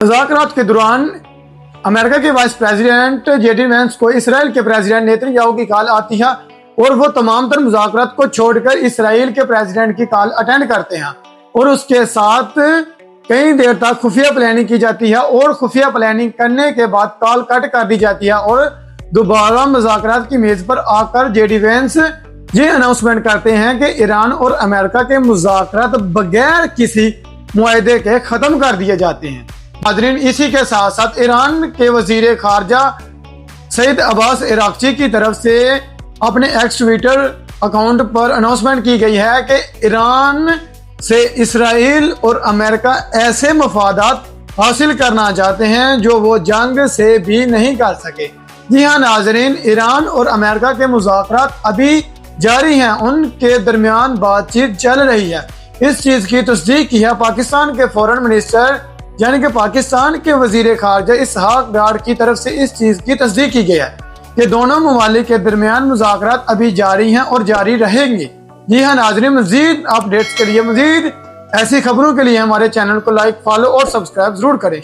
मुज़ाकरात के दौरान अमेरिका के वाइस प्रेसिडेंट जेडी वेंस को इसराइल के प्रेसिडेंट नेतन्याहू की कॉल आती है और वो तमाम तर मुज़ाकरात को छोड़कर इसराइल के प्रेसिडेंट की कॉल अटेंड करते हैं और उसके साथ कई देर तक खुफिया प्लानिंग की जाती है और खुफिया प्लानिंग करने के बाद कॉल कट कर दी जाती है और दोबारा मुज़ाकरात की मेज पर आकर जेडी वेंस ये अनाउंसमेंट करते हैं कि ईरान और अमेरिका के मुज़ाकरात बगैर किसी मुआहदे के ख़त्म कर दिए जाते हैं। नाज़रीन, इसी के साथ साथ ईरान के वज़ीर ख़ारजा सईद अब्बास इराक़ची की तरफ से अपने एक्स ट्विटर अकाउंट पर अनाउंसमेंट की गई है कि ईरान से इसराइल और अमेरिका ऐसे मफादात हासिल करना चाहते हैं जो वो जंग से भी नहीं कर सके। जी हाँ नाज़रीन, ईरान और अमेरिका के मुज़ाकरात अभी जारी हैं, उनके दरमियान बातचीत चल रही है। इस चीज़ की तस्दीक की है पाकिस्तान के फॉरेन मिनिस्टर यानी कि पाकिस्तान के वज़ीर ख़ारजा इसहाक डार की तरफ से इस चीज़ की तस्दीक की गई है कि दोनों ममालिक के दरमियान मुज़ाकरात अभी जारी हैं और जारी रहेंगे। जी हाँ नाज़रीन, मज़ीद अपडेट्स के लिए, मज़ीद ऐसी खबरों के लिए हमारे चैनल को लाइक, फॉलो और सब्सक्राइब जरूर करें।